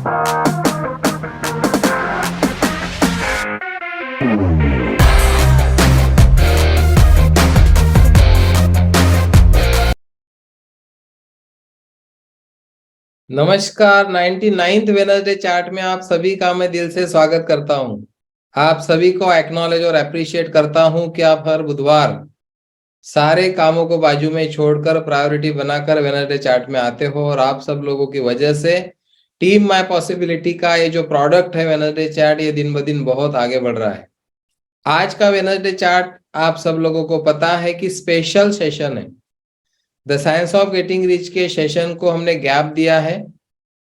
नमस्कार। 99th Wednesday chart में आप सभी का मैं दिल से स्वागत करता हूं। आप सभी को एक्नॉलेज और अप्रिशिएट करता हूं कि आप हर बुधवार सारे कामों को बाजू में छोड़कर प्रायोरिटी बनाकर वेनसडे चार्ट में आते हो, और आप सब लोगों की वजह से टीम माय पॉसिबिलिटी का ये जो प्रोडक्ट है वेनसडे चार्ट, ये दिन ब दिन बहुत आगे बढ़ रहा है। आज का वेनसडे चार्ट आप सब लोगों को पता है कि स्पेशल सेशन है। The science of getting rich के सेशन को हमने गैप दिया है,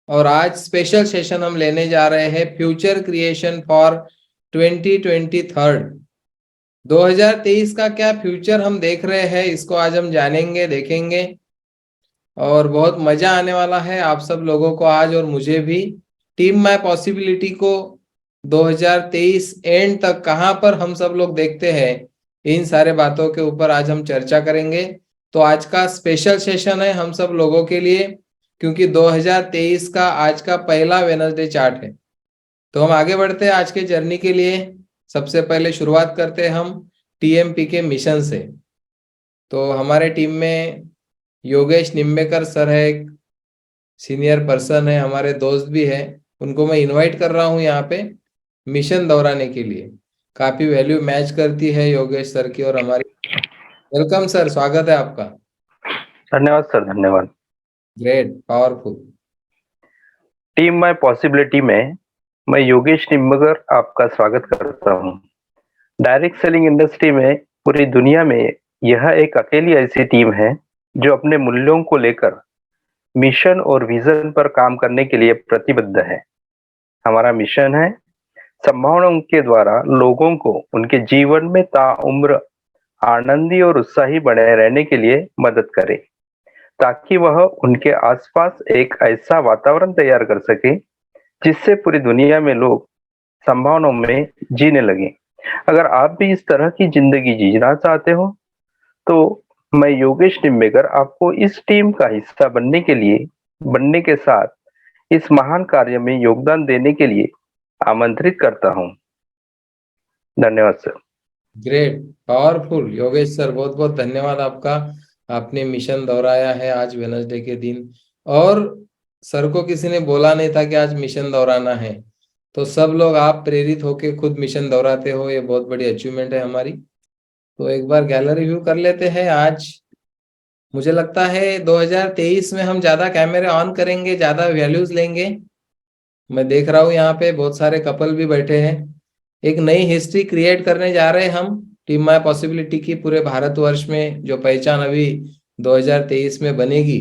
और आज स्पेशल सेशन हम लेने जा रहे हैं फ्यूचर क्रिएशन फॉर 2023। 2023 का क्या फ्यूचर हम देख रहे हैं, इसको आज हम जानेंगे, देखेंगे, और बहुत मजा आने वाला है आप सब लोगों को आज और मुझे भी। टीम माय पॉसिबिलिटी को 2023 एंड तक कहां पर हम सब लोग देखते हैं, इन सारे बातों के ऊपर आज हम चर्चा करेंगे। तो आज का स्पेशल सेशन है हम सब लोगों के लिए, क्योंकि 2023 का आज का पहला वेनसडे चार्ट है। तो हम आगे बढ़ते हैं आज के जर्नी के लिए। सबसे पहले शुरुआत करते हैं हम टीएमपी के मिशन से। तो हमारे टीम में योगेश निम्बेकर सर है, एक सीनियर पर्सन है, हमारे दोस्त भी है। उनको मैं इनवाइट कर रहा हूँ यहाँ पे मिशन दोहराने के लिए। काफी वैल्यू मैच करती है योगेश सर की और हमारी। वेलकम सर, स्वागत है आपका। धन्यवाद सर, धन्यवाद। Great, powerful. Team my possibility में मैं योगेश निम्बकर आपका स्वागत करता हूं। डायरेक्ट सेलिंग इंडस्ट्री में पूरी दुनिया में यह एक अकेली ऐसी टीम है जो अपने मूल्यों को लेकर मिशन और विजन पर काम करने के लिए प्रतिबद्ध है। हमारा मिशन है संभावनाओं के द्वारा लोगों को उनके जीवन में ताउम्र आनंदी और उत्साही बने रहने के लिए मदद करें, ताकि वह उनके आसपास एक ऐसा वातावरण तैयार कर सके जिससे पूरी दुनिया में लोग संभावनाओं में जीने लगे। अगर आप भी इस तरह की जिंदगी जीना चाहते हो तो मैं योगेश निम्बेकर आपको इस टीम का हिस्सा बनने के साथ इस महान कार्य में योगदान देने के लिए आमंत्रित करता हूं। धन्यवाद sir. Great, powerful. Yogesh sir, बहुत बहुत धन्यवाद आपका। आपने मिशन दोहराया है आज वेनसडे के दिन, और सर को किसी ने बोला नहीं था कि आज मिशन दोहराना है, तो सब लोग आप प्रेरित होके खुद मिशन दोहराते हो। ये बहुत बड़ी अचीवमेंट है हमारी। तो एक बार गैलरी व्यू कर लेते हैं। आज मुझे लगता है 2023 में हम ज्यादा कैमरे ऑन करेंगे, ज्यादा वैल्यूज लेंगे। मैं देख रहा हूँ यहाँ पे बहुत सारे कपल भी बैठे हैं। एक नई हिस्ट्री क्रिएट करने जा रहे हैं हम टीम माय पॉसिबिलिटी की, पूरे भारतवर्ष में जो पहचान अभी 2023 में बनेगी।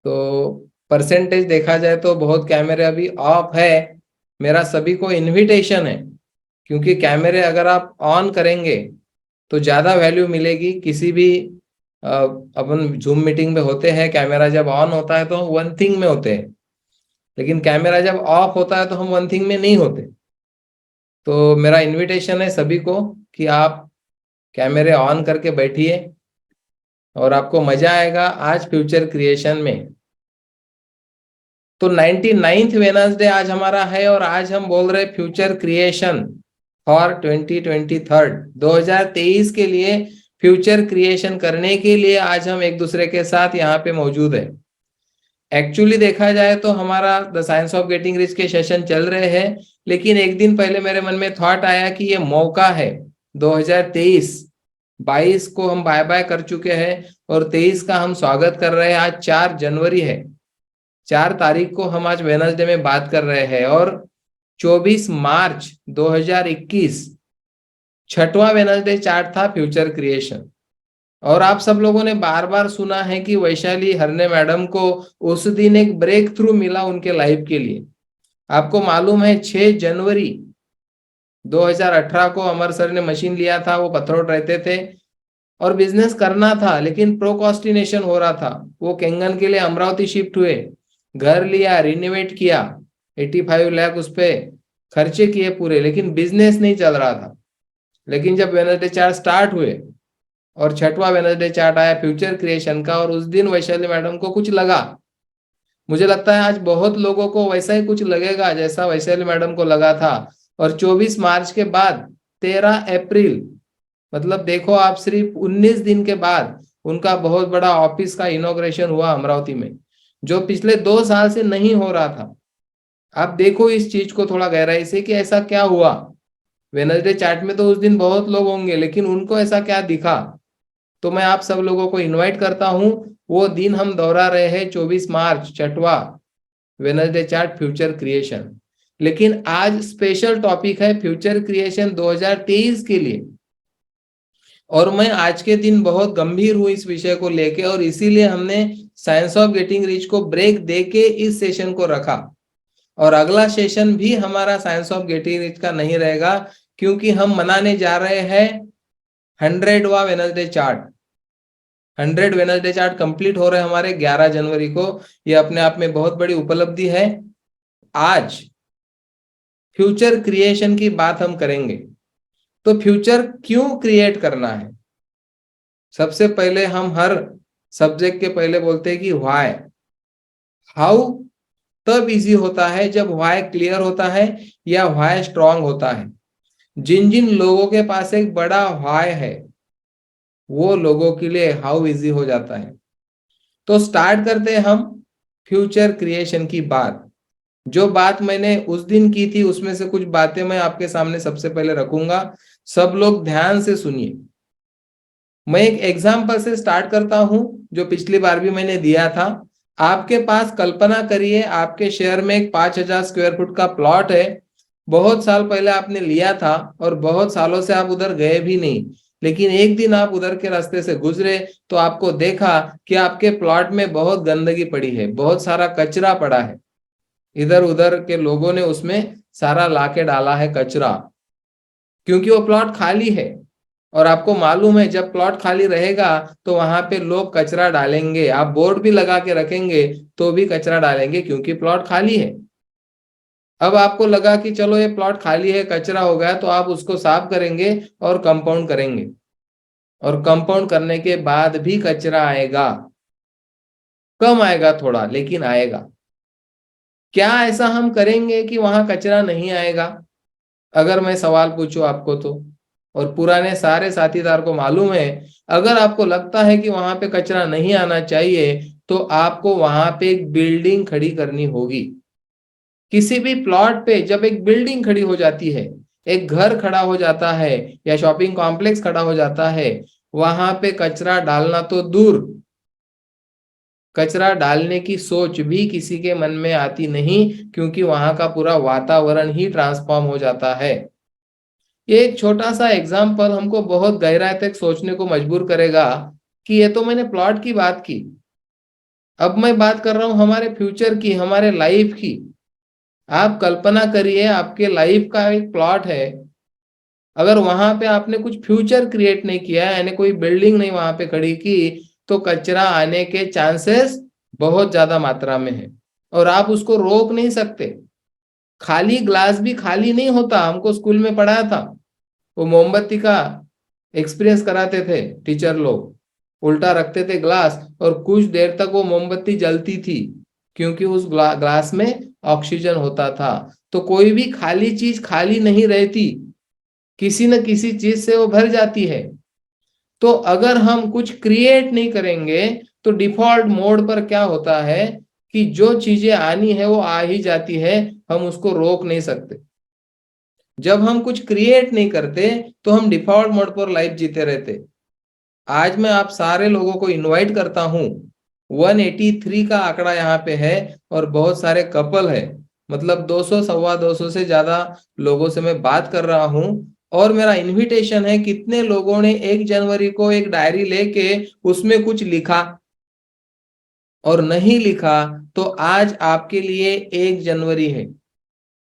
तो परसेंटेज देखा जाए तो बहुत कैमरे अभी ऑफ है। मेरा सभी को इनविटेशन है, क्योंकि कैमरे अगर आप ऑन करेंगे तो ज्यादा वैल्यू मिलेगी। किसी भी अपन जूम मीटिंग में होते हैं, कैमरा जब ऑन होता है तो हम वन थिंग में होते हैं, लेकिन कैमरा जब ऑफ होता है तो हम वन थिंग में नहीं होते। तो मेरा इनविटेशन है सभी को कि आप कैमरे ऑन करके बैठिए, और आपको मजा आएगा आज फ्यूचर क्रिएशन में। तो 99th वेनसडे आज हमारा है, और आज हम बोल रहे फ्यूचर क्रिएशन फॉर 2023। 2023 के लिए फ्यूचर क्रिएशन करने के लिए आज हम एक दूसरे के साथ यहाँ पे मौजूद है। एक्चुअली देखा जाए तो हमारा the science of getting rich के सेशन चल रहे हैं, लेकिन एक दिन पहले मेरे मन में थॉट आया कि ये मौका है। 2023 22 को हम बाय बाय कर चुके हैं, और 23 का हम स्वागत कर रहे हैं। आज 4 जनवरी है, 4 तारीख को हम आज वेनसडे में बात कर रहे हैं, और 24 मार्च 2021 छठवां वेनसडे चार्ट था फ्यूचर क्रिएशन। और आप सब लोगों ने बार बार सुना है कि वैशाली हरने मैडम को उस दिन एक ब्रेक थ्रू मिला उनके लाइफ के लिए। आपको मालूम है 6 जनवरी 2018 को अमर सर ने मशीन लिया था। वो पथरोट रहते थे और बिजनेस करना था, लेकिन प्रोकॉस्टिनेशन हो रहा था। वो केंगन के लिए अमरावती शिफ्ट हुए, घर लिया, रिनोवेट किया, 85 लाख उस पे खर्चे किए पूरे, लेकिन बिजनेस नहीं चल रहा था। लेकिन जब वेनसडे चार्ट स्टार्ट हुए और छठवां वेनसडे चार्ट आया फ्यूचर क्रिएशन का, और उस दिन वैशाली मैडम को कुछ लगा मुझे लगता है आज बहुत लोगों को वैसा ही कुछ लगेगा जैसा वैशाली मैडम को लगा था। और 24 मार्च के बाद 13 अप्रैल, मतलब देखो आप, सिर्फ 19 दिन के बाद उनका बहुत बड़ा ऑफिस का इनॉग्रेशन हुआ अमरावती में, जो पिछले 2 साल से नहीं हो रहा था। आप देखो इस चीज को थोड़ा गहराई से कि ऐसा क्या हुआ। वेनसडे चैट में तो उस दिन बहुत लोग होंगे, लेकिन उनको ऐसा क्या दिखा। तो मैं आप सब लोगों को इनवाइट करता हूं, वो दिन हम दोहरा रहे हैं 24 मार्च, छठवा वेनसडे चैट फ्यूचर क्रिएशन। लेकिन आज स्पेशल टॉपिक है फ्यूचर क्रिएशन 2023 के लिए। और मैं आज के दिन बहुत गंभीर हूं इस विषय को लेके, और इसीलिए हमने साइंस ऑफ गेटिंग रिच को ब्रेक देके इस सेशन को रखा। और अगला सेशन भी हमारा साइंस ऑफ गेटिंग रिच का नहीं रहेगा, क्योंकि हम मनाने जा रहे हैं 100वां Wednesday chart. 100 Wednesday chart complete हो रहे हैं हमारे 11 जनवरी को। ये अपने आप में बहुत बड़ी उपलब्धि है। आज फ्यूचर क्रिएशन की बात हम करेंगे। तो फ्यूचर क्यों क्रिएट करना है? सबसे पहले हम हर सब्जेक्ट के पहले बोलते हैं कि व्हाई। हाउ तब इजी होता है जब व्हाई क्लियर होता है या व्हाई स्ट्रांग होता है। जिन जिन लोगों के पास एक बड़ा व्हाई है, वो लोगों के लिए हाउ इजी हो जाता है। तो स्टार्ट करते हैं हम फ्यूचर क्रिएशन की बात। जो बात मैंने उस दिन की थी उसमें से कुछ बातें मैं आपके सामने सबसे पहले रखूंगा। सब लोग ध्यान से सुनिए। मैं एक एग्जाम्पल से स्टार्ट करता हूं, जो पिछली बार भी मैंने दिया था। आपके पास, कल्पना करिए, आपके शहर में एक 5000 स्क्वायर फुट का प्लॉट है। बहुत साल पहले आपने लिया था और बहुत सालों से आप उधर गए भी नहीं। लेकिन एक दिन आप उधर के रास्ते से गुजरे तो आपको देखा कि आपके प्लॉट में बहुत गंदगी पड़ी है, बहुत सारा कचरा पड़ा है। इधर उधर के लोगों ने उसमें सारा लाके डाला है कचरा, क्योंकि वो प्लॉट खाली है। और आपको मालूम है जब प्लॉट खाली रहेगा तो वहां पे लोग कचरा डालेंगे। आप बोर्ड भी लगा के रखेंगे तो भी कचरा डालेंगे, क्योंकि प्लॉट खाली है। अब आपको लगा कि चलो ये प्लॉट खाली है, कचरा हो गया, तो आप उसको साफ करेंगे और कंपाउंड करेंगे। और कंपाउंड करने के बाद भी कचरा आएगा, कम आएगा थोड़ा, लेकिन आएगा। क्या ऐसा हम करेंगे कि वहां कचरा नहीं आएगा? अगर मैं सवाल पूछूं आपको तो, और पुराने सारे साथीदार को मालूम है, अगर आपको लगता है कि वहां पे कचरा नहीं आना चाहिए तो आपको वहां पे एक बिल्डिंग खड़ी करनी होगी। किसी भी प्लॉट पे जब एक बिल्डिंग खड़ी हो जाती है, एक घर खड़ा हो जाता है या शॉपिंग कॉम्प्लेक्स खड़ा हो जाता है, वहां पे कचरा डालना तो दूर, कचरा डालने की सोच भी किसी के मन में आती नहीं, क्योंकि वहां का पूरा वातावरण ही ट्रांसफॉर्म हो जाता है। ये एक छोटा सा एग्जाम्पल हमको बहुत गहराई तक सोचने को मजबूर करेगा कि ये तो मैंने प्लॉट की बात की। अब मैं बात कर रहा हूं हमारे फ्यूचर की, हमारे लाइफ की। आप कल्पना करिए आपके लाइफ का एक प्लॉट है। अगर वहां पे आपने कुछ फ्यूचर क्रिएट नहीं किया, यानी कोई बिल्डिंग नहीं वहां पे खड़ी की, तो कचरा आने के चांसेस बहुत ज्यादा मात्रा में है और आप उसको रोक नहीं सकते। खाली ग्लास भी खाली नहीं होता, हमको स्कूल में पढ़ाया था। वो मोमबत्ती का एक्सपीरियंस कराते थे टीचर लोग। उल्टा रखते थे ग्लास और कुछ देर तक वो मोमबत्ती जलती थी, क्योंकि उस ग्लास में ऑक्सीजन होता था। तो कोई भी खाली चीज खाली नहीं रहती, किसी न किसी चीज से वो भर जाती है। तो अगर हम कुछ क्रिएट नहीं करेंगे तो डिफॉल्ट मोड पर क्या होता है कि जो चीजें आनी है वो आ ही जाती है, हम उसको रोक नहीं सकते। जब हम कुछ क्रिएट नहीं करते तो हम डिफॉल्ट मोड पर लाइफ जीते रहते। आज मैं आप सारे लोगों को इनवाइट करता हूं। 183 का आंकड़ा यहाँ पे है और बहुत सारे कपल है, मतलब 200 सवा 200 से ज्यादा लोगों से मैं बात कर रहा हूं। और मेरा इनविटेशन है, कितने लोगों ने 1 जनवरी को एक डायरी लेके उसमें कुछ लिखा? और नहीं लिखा तो आज आपके लिए 1 जनवरी है,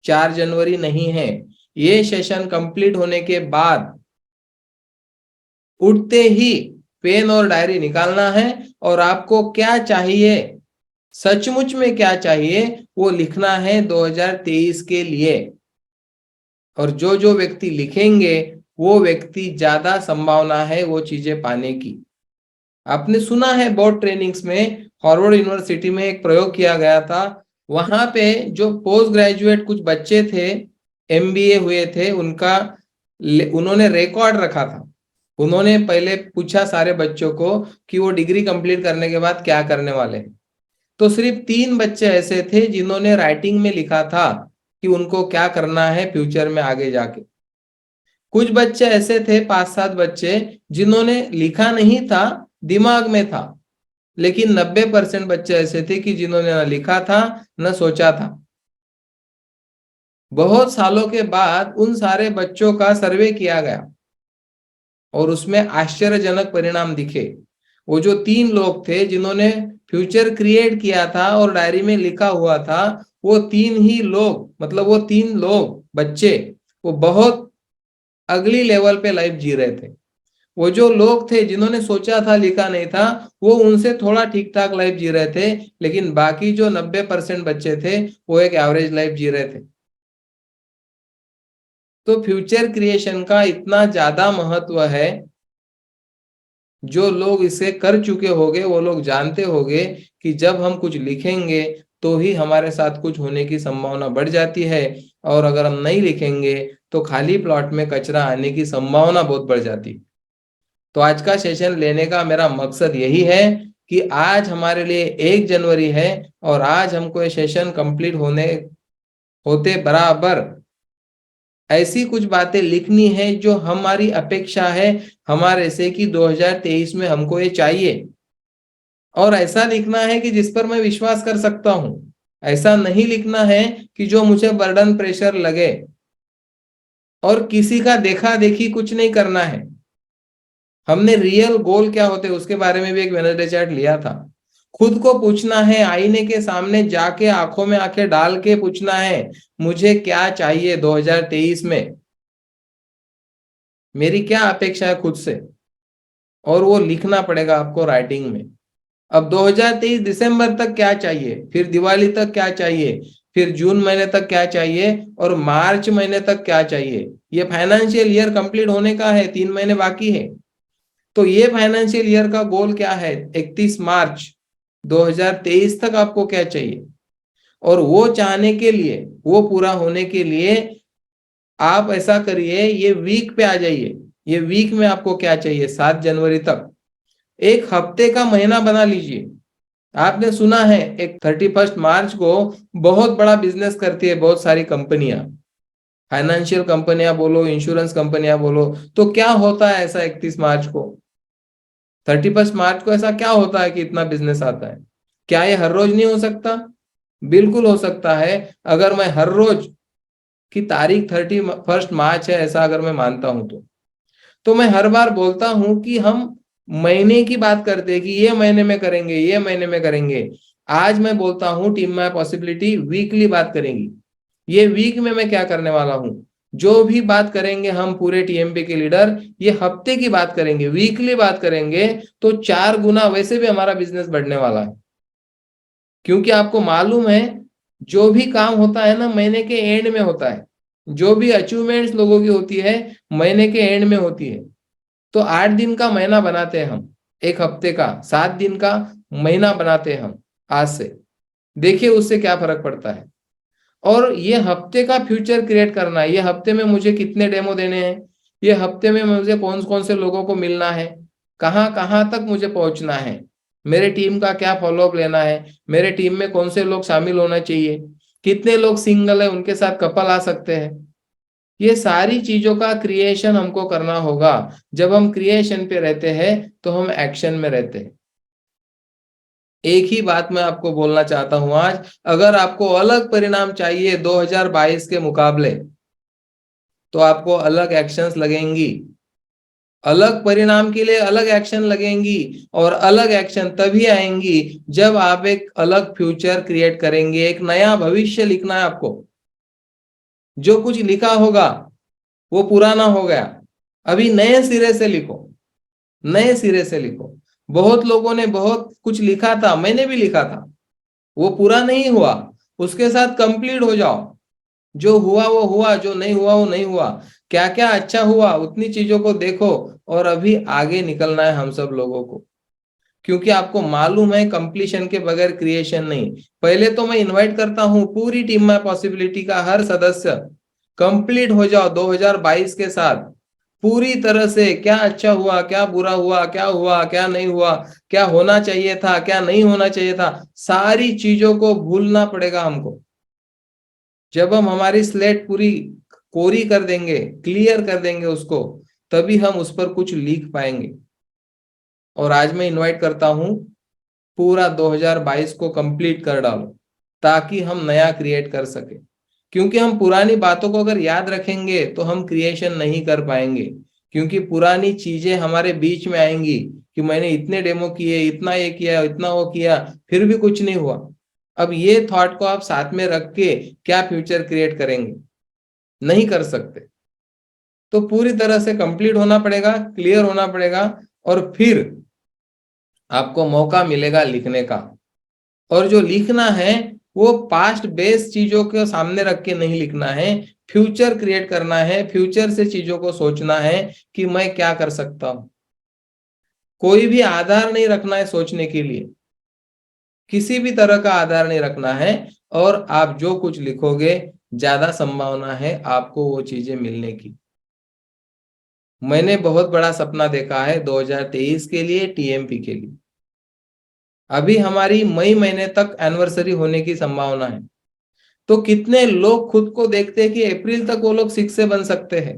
4 जनवरी नहीं है। ये सेशन कंप्लीट होने के बाद उठते ही पेन और डायरी निकालना है और आपको क्या चाहिए, सचमुच में क्या चाहिए, वो लिखना है 2023 के लिए। और जो जो व्यक्ति लिखेंगे वो व्यक्ति ज्यादा संभावना है वो चीजें पाने की। आपने सुना है बहुत ट्रेनिंग्स में, हार्वर्ड यूनिवर्सिटी में एक प्रयोग किया गया था। वहां पे जो पोस्ट ग्रेजुएट कुछ बच्चे थे, एमबीए हुए थे, उन्होंने रिकॉर्ड रखा था। उन्होंने पहले पूछा सारे बच्चों को कि वो डिग्री कंप्लीट करने के बाद क्या करने वाले हैं। तो सिर्फ 3 बच्चे ऐसे थे जिन्होंने राइटिंग में लिखा था कि उनको क्या करना है फ्यूचर में आगे जाके। कुछ बच्चे ऐसे थे, 5-7 बच्चे, जिन्होंने लिखा नहीं था, दिमाग में था। लेकिन 90% बच्चे ऐसे थे कि जिन्होंने न लिखा था न सोचा था। बहुत सालों के बाद उन सारे बच्चों का सर्वे किया गया और उसमें आश्चर्यजनक परिणाम दिखे। वो जो 3 लोग थे जिन्होंने फ्यूचर क्रिएट किया था और डायरी में लिखा हुआ था, वो 3 ही लोग, मतलब वो 3 लोग बच्चे, वो बहुत अगली लेवल पे लाइफ जी रहे थे। वो जो लोग थे जिन्होंने सोचा था, लिखा नहीं था, वो उनसे थोड़ा ठीक ठाक लाइफ जी रहे थे। लेकिन बाकी जो 90% बच्चे थे, वो एक एवरेज लाइफ जी रहे थे। तो फ्यूचर क्रिएशन का इतना ज्यादा महत्व है। जो लोग इसे कर चुके होंगे वो लोग जानते होंगे कि जब हम कुछ लिखेंगे तो ही हमारे साथ कुछ होने की संभावना बढ़ जाती है, और अगर हम नहीं लिखेंगे तो खाली प्लॉट में कचरा आने की संभावना बहुत बढ़ जाती है। तो आज का सेशन लेने का मेरा मकसद यही है कि आज हमारे लिए 1 जनवरी है और आज हमको ये सेशन कंप्लीट होते बराबर ऐसी कुछ बातें लिखनी है जो हमारी अपेक्षा है हमारे से कि 2023 में हमको ये चाहिए, और ऐसा लिखना है कि जिस पर मैं विश्वास कर सकता हूं। ऐसा नहीं लिखना है कि जो मुझे बर्डन प्रेशर लगे, और किसी का देखा देखी कुछ नहीं करना है। हमने रियल गोल क्या होते हैं उसके बारे में भी एक वेडनेसडे चैट लिया था। खुद को पूछना है, आईने के सामने जाके आंखों में आंखें डाल के पूछना है, मुझे क्या चाहिए 2023 में, मेरी क्या अपेक्षा है खुद से, और वो लिखना पड़ेगा आपको राइटिंग में। अब 2023 दिसंबर तक क्या चाहिए, फिर दिवाली तक क्या चाहिए, फिर जून महीने तक क्या चाहिए, और मार्च महीने तक क्या चाहिए। ये फाइनेंशियल ईयर कंप्लीट होने का है, 3 महीने बाकी है। तो ये फाइनेंशियल ईयर का गोल क्या है, 31 मार्च 2023 तक आपको क्या चाहिए। और वो चाहने के लिए, वो पूरा होने के लिए आप ऐसा करिए, ये वीक पे आ जाइए। ये वीक में आपको क्या चाहिए 7 जनवरी तक, एक हफ्ते का महीना बना लीजिए। आपने सुना है एक 31 मार्च को बहुत बड़ा बिजनेस करती है बहुत सारी कंपनियां, फाइनेंशियल कंपनियां बोलो, इंश्योरेंस कंपनियां बोलो। तो क्या होता है ऐसा 31 मार्च को, 31 मार्च को ऐसा क्या होता है कि इतना बिजनेस आता है। क्या ये हर रोज नहीं हो सकता? बिल्कुल हो सकता है। अगर मैं हर रोज की तारीख 31 मार्च है ऐसा अगर मैं मानता हूं तो मैं हर बार बोलता हूं कि हम महीने की बात करते हैं कि ये महीने में करेंगे, ये महीने में करेंगे। आज मैं बोलता हूं टीम माय पॉसिबिलिटी वीकली बात करेंगी। ये वीक में मैं क्या करने वाला हूं, जो भी बात करेंगे हम पूरे टीएमपी के लीडर, ये हफ्ते की बात करेंगे, वीकली बात करेंगे। तो 4 गुना वैसे भी हमारा बिजनेस बढ़ने वाला है। क्योंकि आपको मालूम है जो भी काम होता है ना महीने के एंड में होता है। जो भी अचीवमेंट्स लोगों की होती है महीने के एंड में होती है। तो 8 दिन का महीना बनाते हैं हम, एक हफ्ते का 7 दिन का महीना बनाते हैं हम आज से। देखिए उससे क्या फर्क पड़ता है। और ये हफ्ते का फ्यूचर क्रिएट करना है, ये हफ्ते में मुझे कितने डेमो देने हैं, ये हफ्ते में मुझे कौन कौन से लोगों को मिलना है, कहाँ कहाँ तक मुझे पहुंचना है, मेरे टीम का क्या फॉलोअप लेना है, मेरे टीम में कौन से लोग शामिल होना चाहिए, कितने लोग सिंगल है उनके साथ कपल आ सकते हैं। ये सारी चीजों का क्रिएशन हमको करना होगा। जब हम क्रिएशन पे रहते हैं तो हम एक्शन में रहते हैं। एक ही बात मैं आपको बोलना चाहता हूं आज, अगर आपको अलग परिणाम चाहिए 2022 के मुकाबले तो आपको अलग एक्शंस लगेंगी। अलग परिणाम के लिए अलग एक्शन लगेंगी, और अलग एक्शन तभी आएंगी जब आप एक अलग फ्यूचर क्रिएट करेंगे। एक नया भविष्य लिखना है आपको। जो कुछ लिखा होगा वो पुराना हो गया, अभी नए सिरे से लिखो, नए सिरे से लिखो। बहुत लोगों ने बहुत कुछ लिखा था, मैंने भी लिखा था, वो पूरा नहीं हुआ, उसके साथ कंप्लीट हो जाओ। जो हुआ वो हुआ, जो नहीं हुआ वो नहीं हुआ। क्या क्या अच्छा हुआ उतनी चीजों को देखो, और अभी आगे निकलना है हम सब लोगों को। क्योंकि आपको मालूम है कंप्लीशन के बगैर क्रिएशन नहीं। पहले तो मैं इनवाइट करता हूं पूरी टीम में पॉसिबिलिटी का हर सदस्य कंप्लीट हो जाओ 2022 के साथ पूरी तरह से। क्या अच्छा हुआ, क्या बुरा हुआ, क्या नहीं हुआ, क्या होना चाहिए था, क्या नहीं होना चाहिए था, सारी चीजों को भूलना पड़ेगा हमको। जब हम हमारी स्लेट पूरी कोरी कर देंगे, क्लियर कर देंगे उसको, तभी हम उस पर कुछ लिख पाएंगे। और आज मैं इनवाइट करता हूं पूरा 2022 को कंप्लीट कर डालो ताकि हम नया क्रिएट कर सके। क्योंकि हम पुरानी बातों को अगर याद रखेंगे तो हम क्रिएशन नहीं कर पाएंगे। क्योंकि पुरानी चीजें हमारे बीच में आएंगी कि मैंने इतने डेमो किए, इतना ये किया, इतना वो किया, फिर भी कुछ नहीं हुआ। अब ये थॉट को आप साथ में रख के क्या फ्यूचर क्रिएट करेंगे? नहीं कर सकते। तो पूरी तरह से कंप्लीट होना पड़ेगा, क्लियर होना पड़ेगा, और फिर आपको मौका मिलेगा लिखने का। और जो लिखना है वो पास्ट बेस्ड चीजों के सामने रख के नहीं लिखना है, फ्यूचर क्रिएट करना है, फ्यूचर से चीजों को सोचना है कि मैं क्या कर सकता हूं। कोई भी आधार नहीं रखना है सोचने के लिए, किसी भी तरह का आधार नहीं रखना है। और आप जो कुछ लिखोगे ज्यादा संभावना है आपको वो चीजें मिलने की। मैंने बहुत बड़ा सपना देखा है 2023 के लिए, टीएमपी के लिए। अभी हमारी मई महीने तक एनिवर्सरी होने की संभावना है। तो कितने लोग खुद को देखते हैं कि अप्रैल तक वो लोग 6 से बन सकते हैं।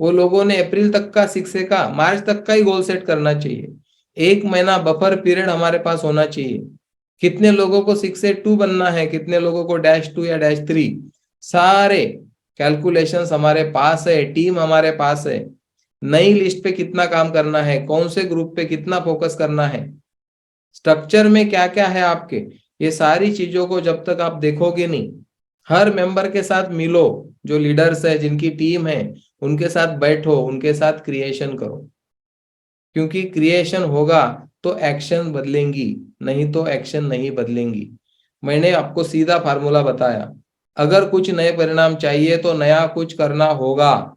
वो लोगों ने अप्रैल तक का 6 से का मार्च तक का ही गोल सेट करना चाहिए। 1 महीना बफर पीरियड हमारे पास होना चाहिए। कितने लोगों को 6 से 2 बनना है, कितने लोगों को -2 या -3, सारे कैलकुलेशंस हमारे पास है, टीम हमारे पास है। नई लिस्ट पे कितना काम करना है, कौन से ग्रुप पे कितना फोकस करना है, स्ट्रक्चर में क्या क्या है आपके, ये सारी चीजों को जब तक आप देखोगे नहीं, हर मेंबर के साथ मिलो, जो लीडर्स है, जिनकी टीम है, उनके साथ बैठो, उनके साथ क्रिएशन करो। क्योंकि क्रिएशन होगा तो एक्शन बदलेंगी, नहीं तो एक्शन नहीं बदलेंगी। मैंने आपको सीधा फार्मूला बताया। अगर कुछ नए परिणाम चाहिए तो नया कुछ करना होगा,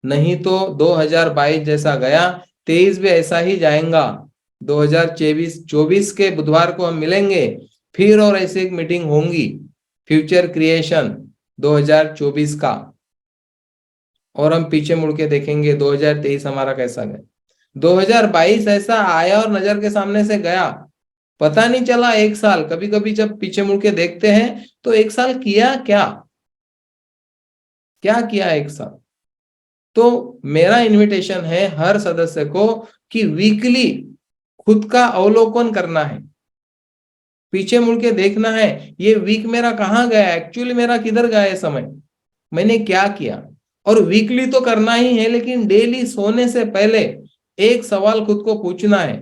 नहीं तो 2022 जैसा गया 23 भी ऐसा ही जाएगा। 2024 के बुधवार को हम मिलेंगे फिर, और ऐसे एक मीटिंग होंगी फ्यूचर क्रिएशन 2024 का, और हम पीछे मुड़ के देखेंगे 2023 हमारा कैसा गया। 2022 ऐसा आया और नजर के सामने से गया, पता नहीं चला। एक साल, कभी कभी जब पीछे मुड़ के देखते हैं तो एक साल किया क्या, क्या किया एक साल। तो मेरा इनविटेशन है हर सदस्य को कि वीकली खुद का अवलोकन करना है, पीछे मुड़ के देखना है ये वीक मेरा कहाँ गया, एक्चुअली मेरा किधर गया ये समय, मैंने क्या किया। और वीकली तो करना ही है, लेकिन डेली सोने से पहले एक सवाल खुद को पूछना है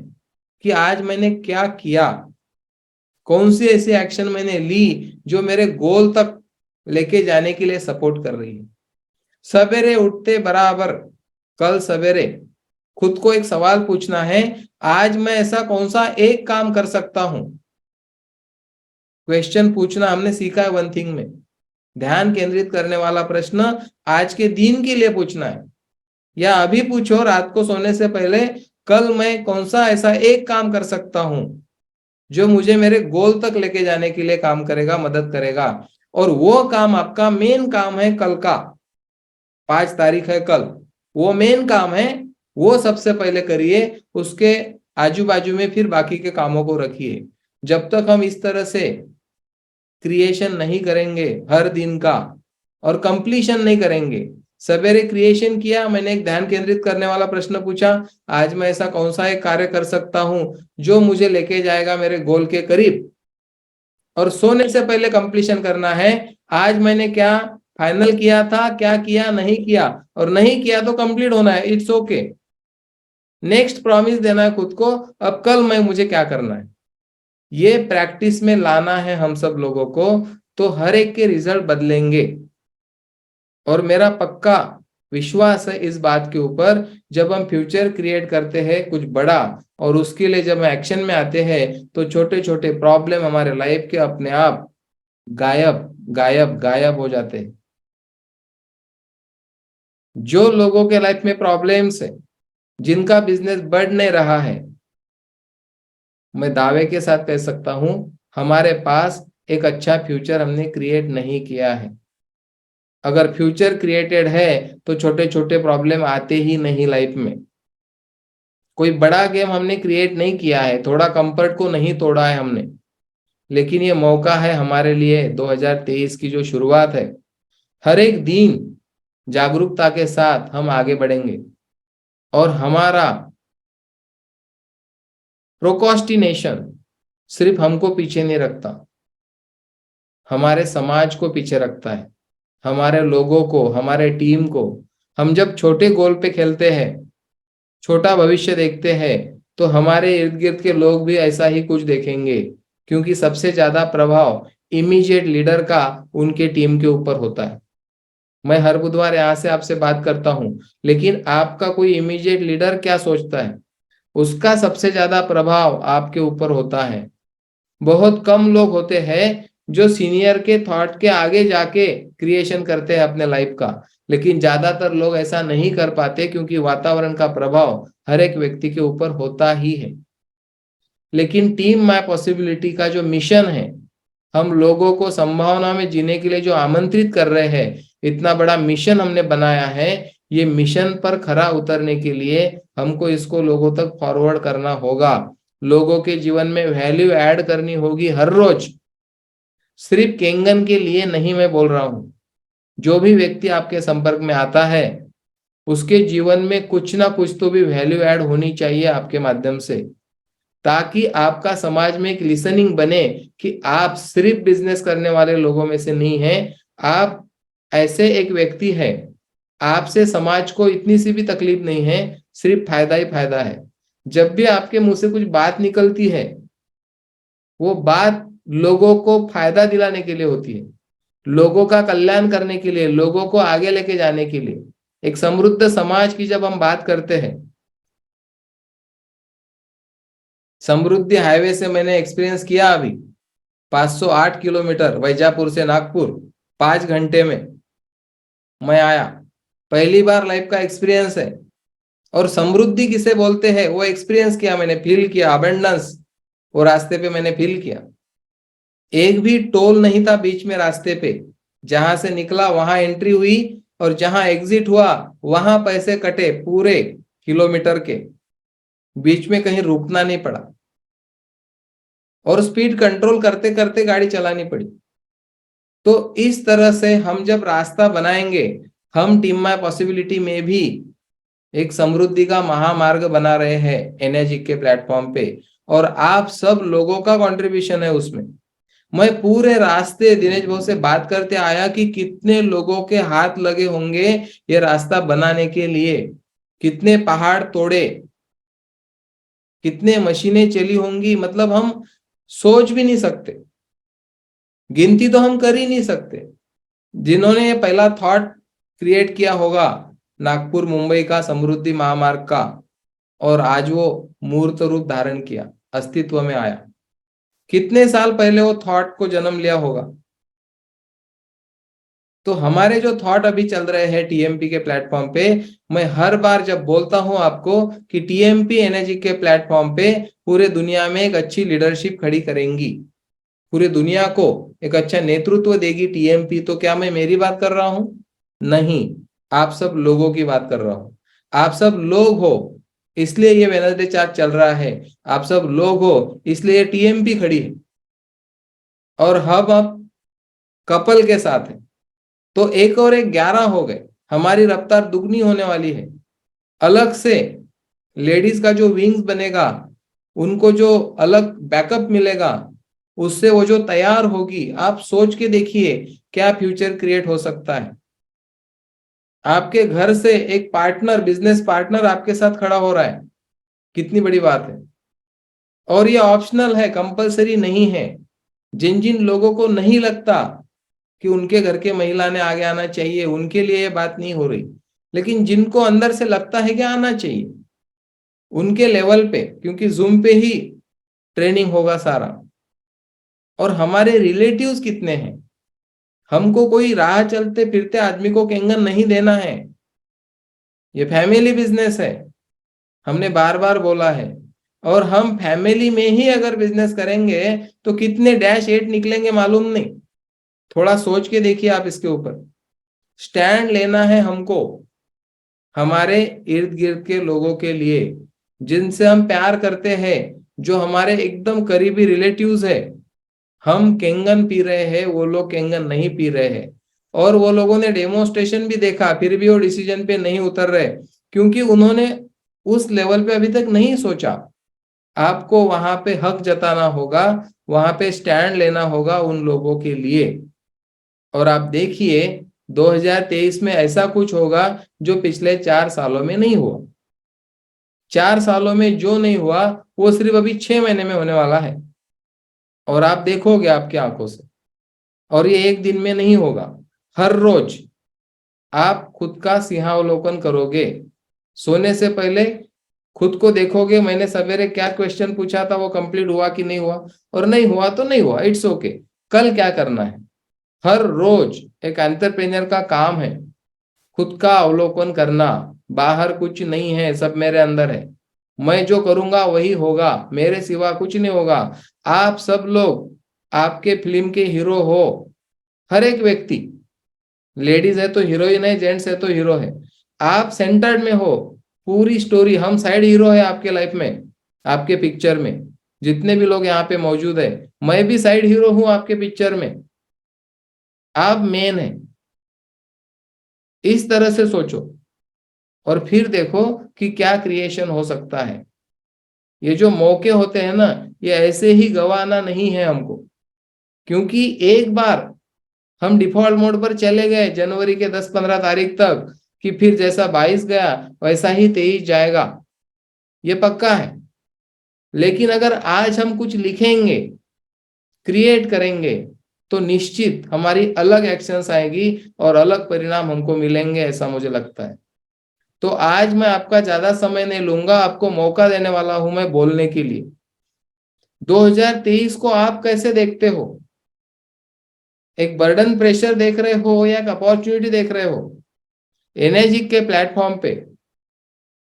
कि आज मैंने क्या किया, कौन सी ऐसी एक्शन मैंने ली जो मेरे गोल तक लेके जाने के लिए सपोर्ट कर रही है। सवेरे उठते बराबर कल सवेरे खुद को एक सवाल पूछना है, आज मैं ऐसा कौन सा एक काम कर सकता हूं। क्वेश्चन पूछना हमने सीखा है वन थिंग में, ध्यान केंद्रित करने वाला प्रश्न आज के दिन के लिए पूछना है। या अभी पूछो रात को सोने से पहले, कल मैं कौन सा ऐसा एक काम कर सकता हूं जो मुझे मेरे गोल तक लेके जाने के लिए काम करेगा, मदद करेगा। और वो काम आपका मेन काम है कल का, 5 तारीख है कल, वो मेन काम है, वो सबसे पहले करिए। उसके आजू बाजू में फिर बाकी के कामों को रखिए। जब तक हम इस तरह से क्रिएशन नहीं करेंगे हर दिन का, और कंप्लीशन नहीं करेंगे, सवेरे क्रिएशन किया, मैंने एक ध्यान केंद्रित करने वाला प्रश्न पूछा, आज मैं ऐसा कौन सा एक कार्य कर सकता हूं जो मुझे लेके जाएगा मेरे गोल के करीब। और सोने से पहले कंप्लीशन करना है, आज मैंने क्या फाइनल किया था, क्या किया नहीं किया, और नहीं किया तो कंप्लीट होना है, इट्स ओके। नेक्स्ट प्रॉमिस देना है खुद को, अब कल मैं मुझे क्या करना है, ये प्रैक्टिस में लाना है हम सब लोगों को। तो हर एक के रिजल्ट बदलेंगे। और मेरा पक्का विश्वास है इस बात के ऊपर, जब हम फ्यूचर क्रिएट करते हैं कुछ बड़ा, और उसके लिए जब हम एक्शन में आते हैं तो छोटे छोटे प्रॉब्लम हमारे लाइफ के अपने आप गायब गायब गायब हो जाते हैं। जो लोगों के लाइफ में प्रॉब्लम्स है, जिनका बिजनेस बढ़ नहीं रहा है, मैं दावे के साथ कह सकता हूं, हमारे पास एक अच्छा फ्यूचर हमने क्रिएट नहीं किया है। अगर फ्यूचर क्रिएटेड है तो छोटे छोटे प्रॉब्लम आते ही नहीं लाइफ में। कोई बड़ा गेम हमने क्रिएट नहीं किया है, थोड़ा कंफर्ट को नहीं तोड़ा है हमने, लेकिन ये मौका है हमारे लिए 2023 की जो शुरुआत है। हर एक दिन जागरूकता के साथ हम आगे बढ़ेंगे और हमारा प्रोकोस्टिनेशन सिर्फ हमको पीछे नहीं रखता, हमारे समाज को पीछे रखता है, हमारे लोगों को, हमारे टीम को। हम जब छोटे गोल पे खेलते हैं, छोटा भविष्य देखते हैं, तो हमारे इर्द गिर्द के लोग भी ऐसा ही कुछ देखेंगे, क्योंकि सबसे ज्यादा प्रभाव इमीडिएट लीडर का उनके टीम के ऊपर होता है। मैं हर बुधवार यहाँ से आपसे बात करता हूँ, लेकिन आपका कोई इमीडिएट लीडर क्या सोचता है, उसका सबसे ज्यादा प्रभाव आपके ऊपर होता है। बहुत कम लोग होते हैं जो सीनियर के थॉट के आगे जाके क्रिएशन करते हैं अपने लाइफ का, लेकिन ज्यादातर लोग ऐसा नहीं कर पाते क्योंकि वातावरण का प्रभाव हर एक व्यक्ति के ऊपर होता ही है। लेकिन टीम माय पॉसिबिलिटी का जो मिशन है, हम लोगों को संभावना में जीने के लिए जो आमंत्रित कर रहे हैं, इतना बड़ा मिशन हमने बनाया है। ये मिशन पर खरा उतरने के लिए हमको इसको लोगों तक फॉरवर्ड करना होगा, लोगों के जीवन में वैल्यू ऐड करनी होगी हर रोज। सिर्फ केंगन के लिए नहीं मैं बोल रहा हूं, जो भी व्यक्ति आपके संपर्क में आता है उसके जीवन में कुछ ना कुछ तो भी वैल्यू ऐड होनी चाहिए आपके माध्यम से, ताकि आपका समाज में एक लिसनिंग बने कि आप सिर्फ बिजनेस करने वाले लोगों में से नहीं हैं, आप ऐसे एक व्यक्ति है, आपसे समाज को इतनी सी भी तकलीफ नहीं है, सिर्फ फायदा ही फायदा है। जब भी आपके मुंह से कुछ बात निकलती है, वो बात लोगों को फायदा दिलाने के लिए होती है, लोगों का कल्याण करने के लिए, लोगों को आगे लेके जाने के लिए। एक समृद्ध समाज की जब हम बात करते हैं, समृद्धि हाईवे से मैंने एक्सपीरियंस किया अभी 508 किलोमीटर वैजापुर से नागपुर 5 घंटे में मैं आया। पहली बार लाइफ का एक्सपीरियंस है। और समृद्धि किसे बोलते हैं वो एक्सपीरियंस किया मैंने, फील किया अबंडेंस, वो रास्ते पे मैंने फील किया। एक भी टोल नहीं था बीच में रास्ते पे, जहां से निकला वहां एंट्री हुई और जहां एग्जिट हुआ वहां पैसे कटे पूरे किलोमीटर के, बीच में कहीं रुकना नहीं पड़ा और स्पीड कंट्रोल करते करते गाड़ी चलानी पड़ी। तो इस तरह से हम जब रास्ता बनाएंगे, हम टीम माय पॉसिबिलिटी में भी एक समृद्धि का महामार्ग बना रहे हैं एनर्जी के प्लेटफॉर्म पे, और आप सब लोगों का कंट्रीब्यूशन है उसमें। मैं पूरे रास्ते दिनेश भाऊ से बात करते आया कि कितने लोगों के हाथ लगे होंगे ये रास्ता बनाने के लिए, कितने पहाड़ तोड़े, कितने मशीनें चली होंगी, मतलब हम सोच भी नहीं सकते, गिनती तो हम कर ही नहीं सकते। जिन्होंने ये पहला थॉट क्रिएट किया होगा नागपुर मुंबई का समृद्धि महामार्ग का, और आज वो मूर्त रूप धारण किया, अस्तित्व में आया, कितने साल पहले वो थॉट को जन्म लिया होगा। तो हमारे जो थॉट अभी चल रहे हैं टीएमपी के प्लेटफॉर्म पे, मैं हर बार जब बोलता हूं आपको कि टीएमपी एनर्जी के प्लेटफॉर्म पे पूरे दुनिया में एक अच्छी लीडरशिप खड़ी करेंगी, पूरी दुनिया को एक अच्छा नेतृत्व देगी टीएमपी, तो क्या मैं मेरी बात कर रहा हूं? नहीं, आप सब लोगों की बात कर रहा हूं। आप सब लोग हो इसलिए ये वेडनेसडे चार्ट चल रहा है, आप सब लोग हो इसलिए ये टीएमपी खड़ी है, और हम अब कपल के साथ है, तो एक और एक 11 हो गए, हमारी रफ्तार दुगनी होने वाली है। अलग से लेडीज का जो विंग्स बनेगा, उनको जो अलग बैकअप मिलेगा, उससे वो जो तैयार होगी, आप सोच के देखिए क्या फ्यूचर क्रिएट हो सकता है। आपके घर से एक पार्टनर, बिजनेस पार्टनर आपके साथ खड़ा हो रहा है, कितनी बड़ी बात है। और ये ऑप्शनल है, कंपलसरी नहीं है। जिन जिन लोगों को नहीं लगता कि उनके घर के महिला ने आगे आना चाहिए, उनके लिए ये बात नहीं हो रही, लेकिन जिनको अंदर से लगता है कि आना चाहिए, उनके लेवल पे, क्योंकि जूम पे ही ट्रेनिंग होगा सारा। और हमारे रिलेटिव्स कितने हैं, हमको कोई राह चलते फिरते आदमी को केंगन नहीं देना है, ये फैमिली बिजनेस है। हमने बार बार बोला है, और हम फैमिली में ही अगर बिजनेस करेंगे तो कितने -8 निकलेंगे मालूम नहीं। थोड़ा सोच के देखिए आप इसके ऊपर। स्टैंड लेना है हमको हमारे इर्द गिर्द के लोगों के लिए, जिनसे हम प्यार करते हैं, जो हमारे एकदम करीबी रिलेटिव्स है। हम केंगन पी रहे हैं, वो लोग केंगन नहीं पी रहे हैं, और वो लोगों ने डेमोन्स्ट्रेशन भी देखा, फिर भी वो डिसीजन पे नहीं उतर रहे, क्योंकि उन्होंने उस लेवल पे अभी तक नहीं सोचा। आपको वहां पे हक जताना होगा, वहां पे स्टैंड लेना होगा उन लोगों के लिए। और आप देखिए 2023 में ऐसा कुछ होगा जो पिछले 4 सालों में नहीं हुआ। 4 सालों में जो नहीं हुआ वो सिर्फ अभी 6 महीने में होने वाला है, और आप देखोगे आपकी आंखों से। और ये एक दिन में नहीं होगा, हर रोज आप खुद का सिंहावलोकन करोगे। सोने से पहले खुद को देखोगे, मैंने सवेरे क्या क्वेश्चन पूछा था वो कंप्लीट हुआ कि नहीं हुआ, और नहीं हुआ तो नहीं हुआ, इट्स ओके। कल क्या करना है? हर रोज एक एंटरप्रेन्योर का काम है खुद का अवलोकन करना। बाहर कुछ नहीं है, सब मेरे अंदर है। मैं जो करूंगा वही होगा, मेरे सिवा कुछ नहीं होगा। आप सब लोग आपके फिल्म के हीरो हो, हर एक व्यक्ति। लेडीज है तो हीरोइन है, जेंट्स है तो हीरो है। आप सेंटर्ड में हो, पूरी स्टोरी, हम साइड हीरो है आपके लाइफ में, आपके पिक्चर में। जितने भी लोग यहाँ पे मौजूद है, मैं भी साइड हीरो हूं आपके पिक्चर में, आप मेन है। इस तरह से सोचो और फिर देखो कि क्या क्रिएशन हो सकता है। ये जो मौके होते हैं ना, ये ऐसे ही गवाना नहीं है हमको, क्योंकि एक बार हम डिफॉल्ट मोड पर चले गए जनवरी के 10-15 तारीख तक, कि फिर जैसा 22 गया वैसा ही 23 जाएगा, ये पक्का है। लेकिन अगर आज हम कुछ लिखेंगे, क्रिएट करेंगे, तो निश्चित हमारी अलग एक्शंस आएगी और अलग परिणाम हमको मिलेंगे, ऐसा मुझे लगता है। तो आज मैं आपका ज्यादा समय नहीं लूंगा, आपको मौका देने वाला हूं मैं बोलने के लिए। 2023 को आप कैसे देखते हो? एक बर्डन प्रेशर देख रहे हो या एक अपॉर्चुनिटी देख रहे हो? एनर्जी के प्लेटफॉर्म पे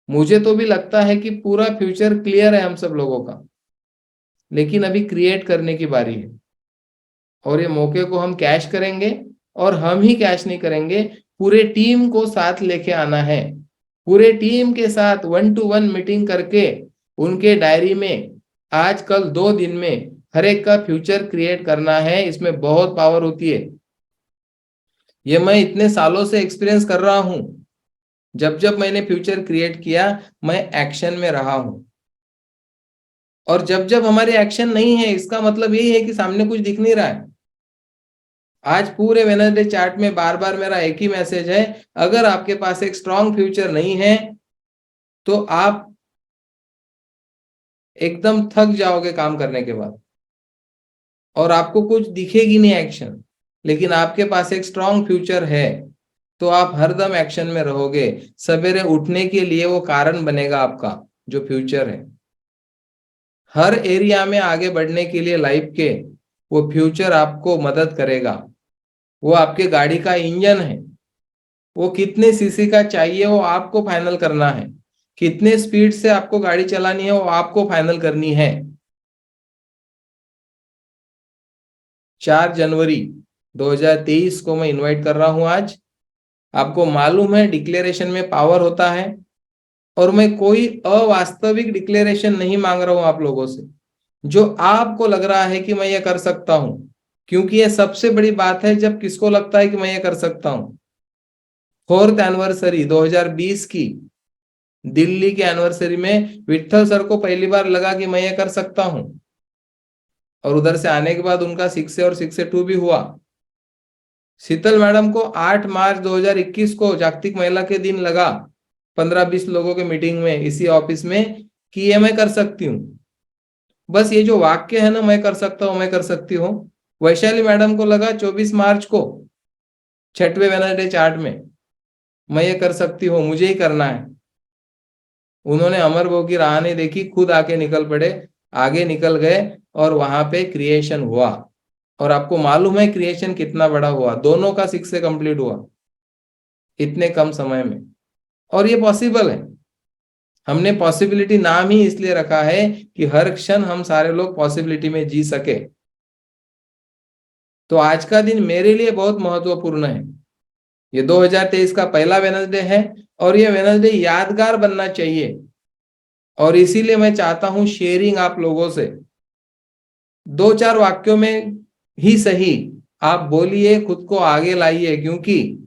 मुझे तो भी लगता है कि पूरा फ्यूचर क्लियर है हम सब लोगों का, लेकिन अभी क्रिएट करने की बारी है। और ये मौके को हम कैश करेंगे, और हम ही कैश नहीं करेंगे, पूरे टीम को साथ लेके आना है। पूरे टीम के साथ 1-to-1 मीटिंग करके उनके डायरी में आज कल 2 दिन में हर एक का फ्यूचर क्रिएट करना है। इसमें बहुत पावर होती है। ये मैं इतने सालों से एक्सपीरियंस कर रहा हूं। जब जब मैंने फ्यूचर क्रिएट किया, मैं एक्शन में रहा हूं। और जब जब हमारे एक्शन नहीं है, इसका मतलब यही है कि सामने कुछ दिख नहीं रहा है। आज पूरे वेडनेसडे चार्ट में बार बार मेरा एक ही मैसेज है, अगर आपके पास एक स्ट्रॉन्ग फ्यूचर नहीं है तो आप एकदम थक जाओगे काम करने के बाद, और आपको कुछ दिखेगी नहीं एक्शन। लेकिन आपके पास एक स्ट्रॉन्ग फ्यूचर है तो आप हरदम एक्शन में रहोगे। सवेरे उठने के लिए वो कारण बनेगा आपका जो फ्यूचर है। हर एरिया में आगे बढ़ने के लिए लाइफ के, वो फ्यूचर आपको मदद करेगा। वो आपके गाड़ी का इंजन है। वो कितने सीसी का चाहिए वो आपको फाइनल करना है। कितने स्पीड से आपको गाड़ी चलानी है वो आपको फाइनल करनी है। 4 जनवरी 2023 को मैं इनवाइट कर रहा हूं आज। आपको मालूम है डिक्लेरेशन में पावर होता है, और मैं कोई अवास्तविक डिक्लेरेशन नहीं मांग रहा हूं आप लोगों से। जो आपको लग रहा है कि मैं ये कर सकता हूं, क्योंकि ये सबसे बड़ी बात है जब किसको लगता है कि मैं ये कर सकता हूं। 4th एनिवर्सरी 2020 की दिल्ली के एनिवर्सरी में विट्ठल सर को पहली बार लगा कि मैं ये कर सकता हूं, और उधर से आने के बाद उनका 6 से और 6 से 2 भी हुआ। शीतल मैडम को 8 मार्च 2021 को जागतिक महिला के दिन लगा 15-20 लोगों के मीटिंग में इसी ऑफिस में कि ये मैं कर सकती हूँ। बस ये जो वाक्य है ना, मैं कर सकता हूँ, मैं कर सकती हूँ। वैशाली मैडम को लगा 24 मार्च को 6वें वेडनेसडे चार्ट में, मैं ये कर सकती हूँ, मुझे ही करना है। उन्होंने अमर वो की राह नहीं देखी, खुद आके निकल पड़े, आगे निकल गए, और वहां पे क्रिएशन हुआ। और आपको मालूम है क्रिएशन कितना बड़ा हुआ, दोनों का 6 से कंप्लीट हुआ इतने कम समय में। और ये पॉसिबल है। हमने पॉसिबिलिटी नाम ही इसलिए रखा है कि हर क्षण हम सारे लोग पॉसिबिलिटी में जी सके। तो आज का दिन मेरे लिए बहुत महत्वपूर्ण है। ये 2023 का पहला वेडनेसडे है और ये वेडनेसडे यादगार बनना चाहिए, और इसीलिए मैं चाहता हूं शेयरिंग आप लोगों से। 2-4 वाक्यों में ही सही आप बोलिए, खुद को आगे लाइए, क्योंकि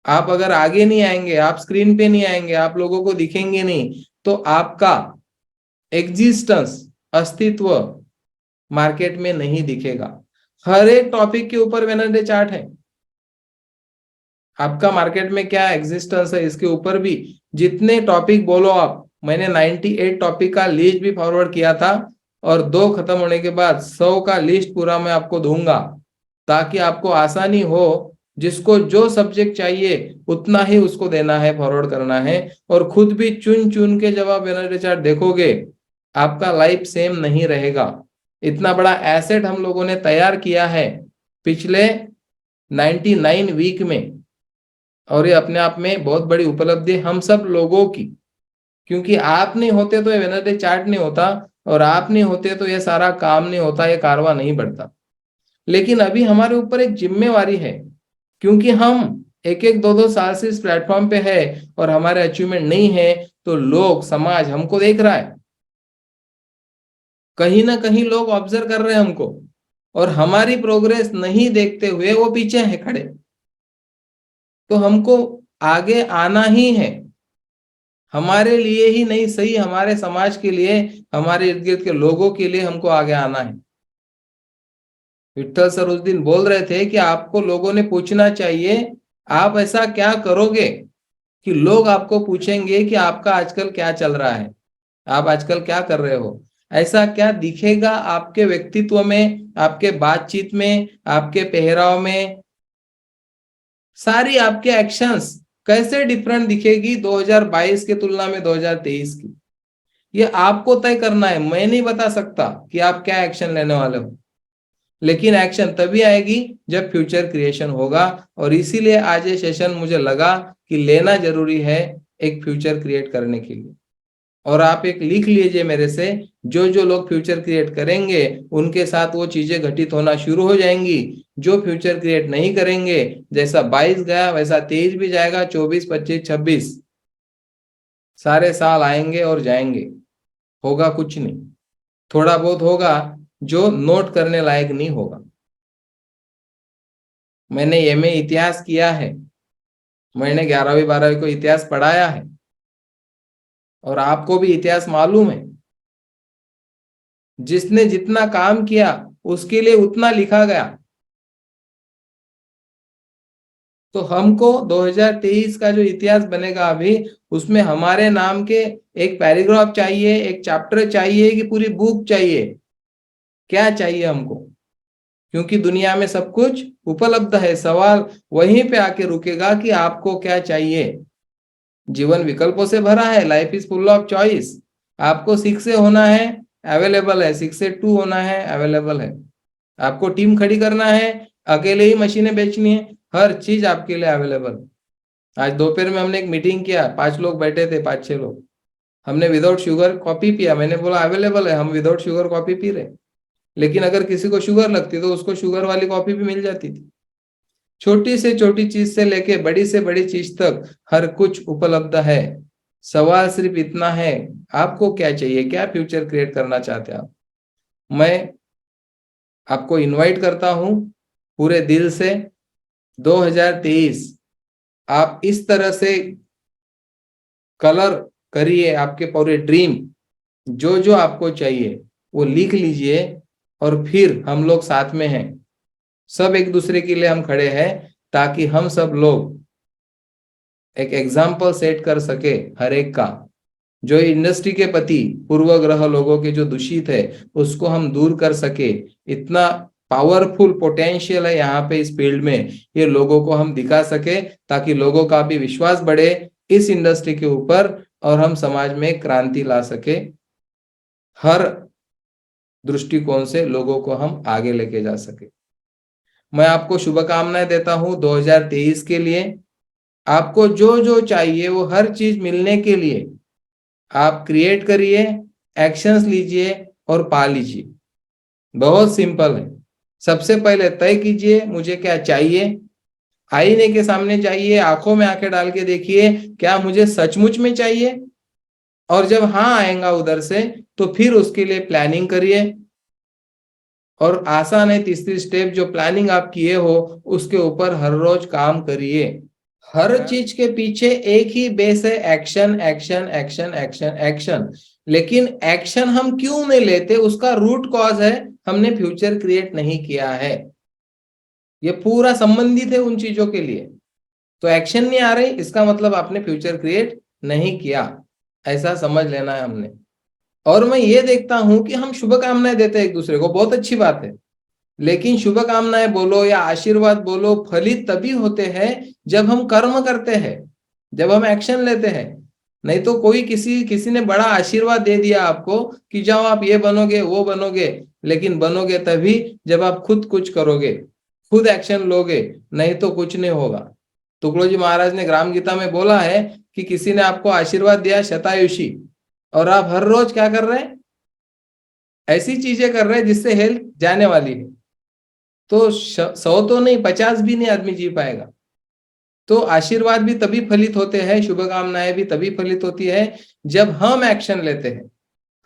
आप अगर आगे नहीं आएंगे, आप स्क्रीन पे नहीं आएंगे, आप लोगों को दिखेंगे नहीं, तो आपका एग्जिस्टेंस, अस्तित्व मार्केट में नहीं दिखेगा। हर एक टॉपिक के ऊपर वेडनेसडे चार्ट है। आपका मार्केट में क्या एग्जिस्टेंस है इसके ऊपर भी जितने टॉपिक बोलो आप। मैंने 98 टॉपिक का लिस्ट भी फॉरवर्ड किया था, और 2 खत्म होने के बाद 100 का लिस्ट पूरा मैं आपको दूंगा, ताकि आपको आसानी हो। जिसको जो सब्जेक्ट चाहिए उतना ही उसको देना है, फॉरवर्ड करना है, और खुद भी चुन चुन के जब आप वेडनेसडे चार्ट देखोगे, आपका लाइफ सेम नहीं रहेगा। इतना बड़ा एसेट हम लोगों ने तैयार किया है पिछले 99 वीक में, और ये अपने आप में बहुत बड़ी उपलब्धि हम सब लोगों की, क्योंकि आप नहीं होते तो ये वेडनेसडे चार्ट नहीं होता, और आप नहीं होते तो ये सारा काम नहीं होता, ये कारवां नहीं बढ़ता। लेकिन अभी हमारे ऊपर एक जिम्मेवारी है, क्योंकि हम एक एक 2-2 साल से इस प्लेटफॉर्म पे है और हमारे अचीवमेंट नहीं है, तो लोग, समाज हमको देख रहा है। कहीं ना कहीं लोग ऑब्जर्व कर रहे हैं हमको, और हमारी प्रोग्रेस नहीं देखते हुए वो पीछे हैं खड़े। तो हमको आगे आना ही है, हमारे लिए ही नहीं, सही हमारे समाज के लिए, हमारे इर्द गिर्द के लोगों के लिए हमको आगे आना है। विठल सर उस दिन बोल रहे थे कि आपको लोगों ने पूछना चाहिए, आप ऐसा क्या करोगे कि लोग आपको पूछेंगे कि आपका आजकल क्या चल रहा है, आप आजकल क्या कर रहे हो। ऐसा क्या दिखेगा आपके व्यक्तित्व में, आपके बातचीत में, आपके पहराव में, सारी आपके एक्शंस कैसे डिफरेंट दिखेगी 2022 के तुलना में 2023 की। ये आपको तय करना है। मैं नहीं बता सकता कि आप क्या एक्शन लेने वाले हो, लेकिन एक्शन तभी आएगी जब फ्यूचर क्रिएशन होगा। और इसीलिए आज ये सेशन मुझे लगा कि लेना जरूरी है एक फ्यूचर क्रिएट करने के लिए। और आप एक लिख लीजिए मेरे से, जो जो लोग फ्यूचर क्रिएट करेंगे उनके साथ वो चीजें घटित होना शुरू हो जाएंगी। जो फ्यूचर क्रिएट नहीं करेंगे, जैसा 22 गया वैसा 23 भी जाएगा, 24, 25, 26 सारे साल आएंगे और जाएंगे, होगा कुछ नहीं। थोड़ा बहुत होगा जो नोट करने लायक नहीं होगा। मैंने एमए इतिहास किया है, मैंने 11वीं 12वीं को इतिहास पढ़ाया है, और आपको भी इतिहास मालूम है। जिसने जितना काम किया उसके लिए उतना लिखा गया। तो हमको 2023 का जो इतिहास बनेगा अभी, उसमें हमारे नाम के एक पैराग्राफ चाहिए, एक चैप्टर चाहिए, कि पूरी बुक चाहिए। क्या चाहिए हमको, क्योंकि दुनिया में सब कुछ उपलब्ध है। सवाल वहीं पे आके रुकेगा कि आपको क्या चाहिए। जीवन विकल्पों से भरा है, life is full of choice. आपको 6 से होना है, अवेलेबल है। 6 से 2 होना है, अवेलेबल है। आपको टीम खड़ी करना है, अकेले ही मशीनें बेचनी है, हर चीज आपके लिए अवेलेबल। आज दोपहर में हमने एक मीटिंग किया, 5 लोग बैठे थे, 5-6 लोग। हमने विदाउट शुगर कॉफी पिया। मैंने बोला अवेलेबल है, हम विदाउट शुगर कॉफी पी रहे। लेकिन अगर किसी को शुगर लगती तो उसको शुगर वाली कॉफी भी मिल जाती थी। छोटी से छोटी चीज से लेके बड़ी से बड़ी चीज तक हर कुछ उपलब्ध है। सवाल सिर्फ इतना है, आपको क्या चाहिए, क्या फ्यूचर क्रिएट करना चाहते हैं आप। मैं आपको इनवाइट करता हूं पूरे दिल से, 2023 आप इस तरह से कलर करिए आपके पूरे ड्रीम। जो जो आपको चाहिए वो लिख लीजिए, और फिर हम लोग साथ में हैं, सब एक दूसरे के लिए हम खड़े हैं, ताकि हम सब लोग एक एग्जाम्पल सेट कर सके हर एक का। जो इंडस्ट्री के प्रति पूर्वग्रह लोगों के जो दूषित है उसको हम दूर कर सके। इतना पावरफुल पोटेंशियल है यहाँ पे इस फील्ड में, ये लोगों को हम दिखा सके, ताकि लोगों का भी विश्वास बढ़े इस इंडस्ट्री के ऊपर, और हम समाज में क्रांति ला सके। हर दृष्टिकोण से लोगों को हम आगे लेके जा सके। मैं आपको शुभकामनाएं देता हूं 2023 के लिए। आपको जो जो चाहिए वो हर चीज मिलने के लिए आप क्रिएट करिए, एक्शंस लीजिए और पा लीजिए। बहुत सिंपल है। सबसे पहले तय कीजिए मुझे क्या चाहिए। आईने के सामने जाइए, आंखों में आंखें डाल के देखिए क्या मुझे सचमुच में चाहिए, और जब हाँ आएगा उधर से तो फिर उसके लिए प्लानिंग करिए। और आसान है तीसरी स्टेप, जो प्लानिंग आप किए हो उसके ऊपर हर रोज काम करिए। हर चीज के पीछे एक ही बेस है, action action action action action. लेकिन एक्शन हम क्यों नहीं लेते, उसका रूट कॉज है हमने फ्यूचर क्रिएट नहीं किया है। ये पूरा संबंधित है उन चीजों के लिए। तो एक्शन नहीं आ रही, इसका मतलब आपने फ्यूचर क्रिएट नहीं किया, ऐसा समझ लेना है हमने। और मैं ये देखता हूं कि हम शुभकामनाएं देते हैं एक दूसरे को, बहुत अच्छी बात है। लेकिन शुभकामनाएं बोलो या आशीर्वाद बोलो, फलित तभी होते हैं जब हम कर्म करते हैं, जब हम एक्शन लेते हैं। नहीं तो कोई किसी किसी ने बड़ा आशीर्वाद दे दिया आपको कि जाओ आप ये बनोगे वो बनोगे, लेकिन बनोगे तभी जब आप खुद कुछ करोगे, खुद एक्शन लोगे, नहीं तो कुछ नहीं होगा। तुकडोजी महाराज ने ग्राम गीता में बोला है कि किसी ने आपको आशीर्वाद दिया शतायुषी, और आप हर रोज क्या कर रहे हैं, ऐसी चीजें कर रहे हैं जिससे हेल्थ जाने वाली है। तो 100 तो नहीं, 50 भी नहीं आदमी जी पाएगा। तो आशीर्वाद भी तभी फलित होते हैं, शुभकामनाएं भी तभी फलित होती है जब हम एक्शन लेते हैं,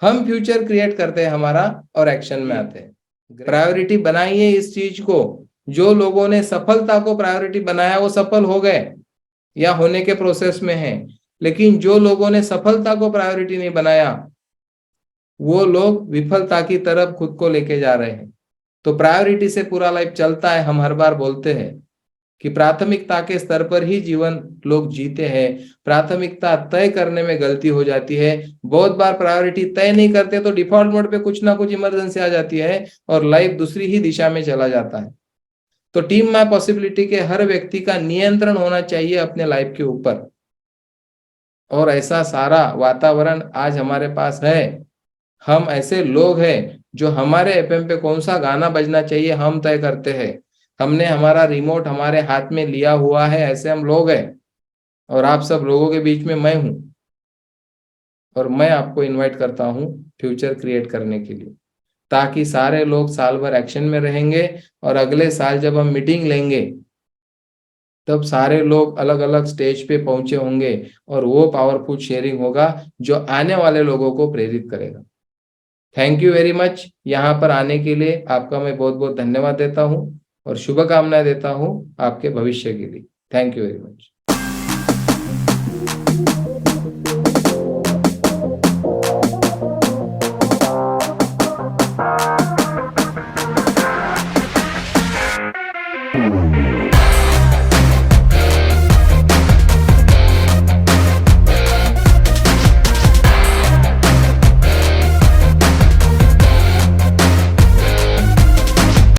हम फ्यूचर क्रिएट करते हैं हमारा और एक्शन में आते हैं। प्रायोरिटी बनाइए इस चीज को। जो लोगों ने सफलता को प्रायोरिटी बनाया वो सफल हो गए या होने के प्रोसेस में हैं। लेकिन जो लोगों ने सफलता को प्रायोरिटी नहीं बनाया, वो लोग विफलता की तरफ खुद को लेके जा रहे हैं। तो प्रायोरिटी से पूरा लाइफ चलता है। हम हर बार बोलते हैं कि प्राथमिकता के स्तर पर ही जीवन लोग जीते हैं। प्राथमिकता तय करने में गलती हो जाती है। बहुत बार प्रायोरिटी तय नहीं करते तो डिफॉल्ट मोड पे कुछ ना कुछ इमरजेंसी आ जाती है और लाइफ दूसरी ही दिशा में चला जाता है। तो टीम माय पॉसिबिलिटी के हर व्यक्ति का नियंत्रण होना चाहिए अपने लाइफ के ऊपर, और ऐसा सारा वातावरण आज हमारे पास है। हम ऐसे लोग हैं जो हमारे एफएम पे कौन सा गाना बजना चाहिए हम तय करते हैं। हमने हमारा रिमोट हमारे हाथ में लिया हुआ है, ऐसे हम लोग हैं। और आप सब लोगों के बीच में मैं हूं, और मैं आपको इनवाइट करता हूं फ्यूचर क्रिएट करने के लिए, ताकि सारे लोग साल भर एक्शन में रहेंगे और अगले साल जब हम मीटिंग लेंगे तब सारे लोग अलग अलग स्टेज पे पहुंचे होंगे, और वो पावरफुल शेयरिंग होगा जो आने वाले लोगों को प्रेरित करेगा। Thank you very much. यहाँ पर आने के लिए आपका मैं बहुत बहुत धन्यवाद देता हूँ और शुभकामनाएं देता हूँ आपके भविष्य के लिए। Thank you very much.